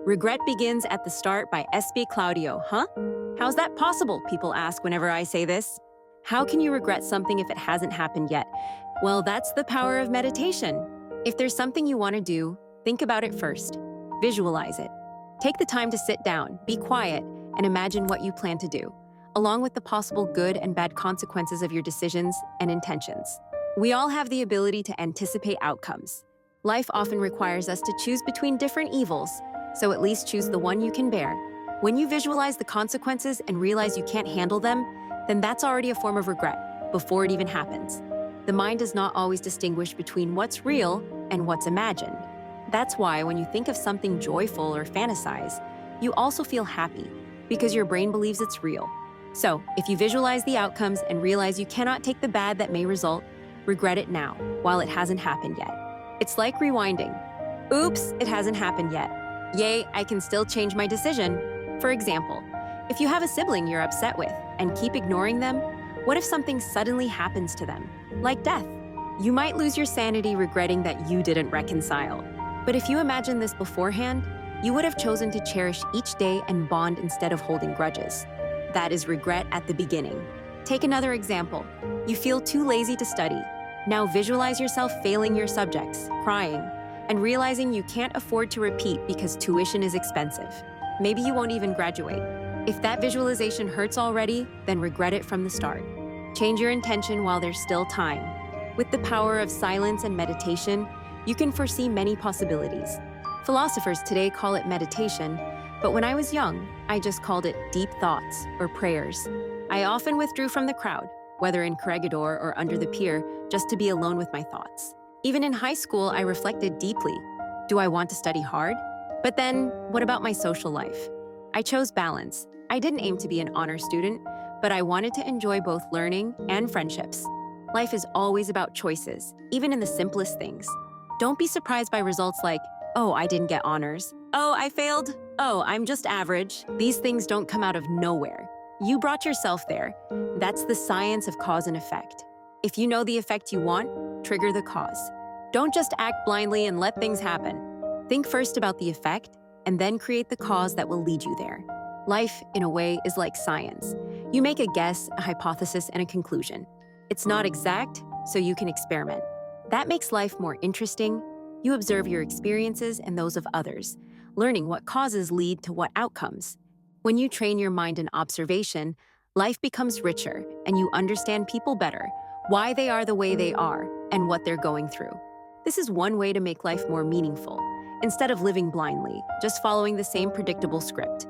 Regret Begins at the Start by Espie Claudio, huh? How's that possible, people ask whenever I say this. How can you regret something if it hasn't happened yet? Well, that's the power of meditation. If there's something you want to do, think about it first. Visualize it. Take the time to sit down, be quiet, and imagine what you plan to do, along with the possible good and bad consequences of your decisions and intentions. We all have the ability to anticipate outcomes. Life often requires us to choose between different evils, so at least choose the one you can bear. When you visualize the consequences and realize you can't handle them, then that's already a form of regret before it even happens. The mind does not always distinguish between what's real and what's imagined. That's why when you think of something joyful or fantasize, you also feel happy because your brain believes it's real. So, if you visualize the outcomes and realize you cannot take the bad that may result, regret it now, while it hasn't happened yet. It's like rewinding. Oops, it hasn't happened yet. Yay, I can still change my decision. For example, if you have a sibling you're upset with and keep ignoring them, what if something suddenly happens to them, like death? You might lose your sanity regretting that you didn't reconcile. But if you imagine this beforehand, you would have chosen to cherish each day and bond instead of holding grudges. That is regret at the beginning. Take another example. You feel too lazy to study. Now visualize yourself failing your subjects, crying, and realizing you can't afford to repeat because tuition is expensive. Maybe you won't even graduate. If that visualization hurts already, then regret it from the start. Change your intention while there's still time. With the power of silence and meditation, you can foresee many possibilities. Philosophers today call it meditation, but when I was young, I just called it deep thoughts or prayers. I often withdrew from the crowd, whether in corregidor or under the pier, just to be alone with my thoughts. Even in high school, I reflected deeply. Do I want to study hard? But then, what about my social life? I chose balance. I didn't aim to be an honor student, but I wanted to enjoy both learning and friendships. Life is always about choices, even in the simplest things. Don't be surprised by results like, oh, I didn't get honors. Oh, I failed. Oh, I'm just average. These things don't come out of nowhere. You brought yourself there. That's the science of cause and effect. If you know the effect you want, trigger the cause. Don't just act blindly and let things happen. Think first about the effect, and then create the cause that will lead you there. Life, in a way, is like science. You make a guess, a hypothesis, and a conclusion. It's not exact, so you can experiment. That makes life more interesting. You observe your experiences and those of others, learning what causes lead to what outcomes. When you train your mind in observation, life becomes richer, and you understand people better, why they are the way they are, and what they're going through. This is one way to make life more meaningful, instead of living blindly, just following the same predictable script.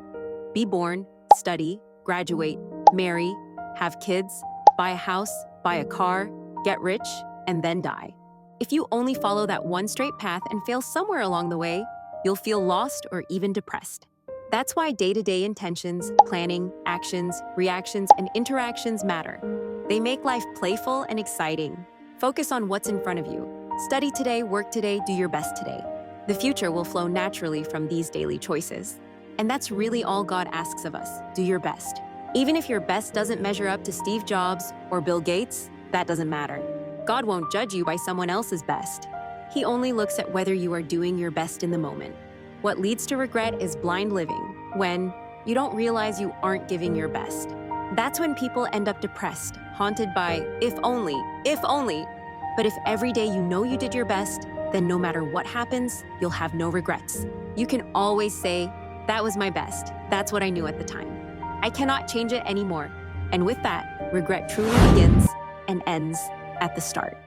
Be born, study, graduate, marry, have kids, buy a house, buy a car, get rich, and then die. If you only follow that one straight path and fail somewhere along the way, you'll feel lost or even depressed. That's why day-to-day intentions, planning, actions, reactions, and interactions matter. They make life playful and exciting. Focus on what's in front of you. Study today, work today, do your best today. The future will flow naturally from these daily choices. And that's really all God asks of us, do your best. Even if your best doesn't measure up to Steve Jobs or Bill Gates, that doesn't matter. God won't judge you by someone else's best. He only looks at whether you are doing your best in the moment. What leads to regret is blind living, when you don't realize you aren't giving your best. That's when people end up depressed, haunted by if only, if only. But if every day you know you did your best, then no matter what happens, you'll have no regrets. You can always say, that was my best. That's what I knew at the time. I cannot change it anymore. And with that, regret truly begins and ends at the start.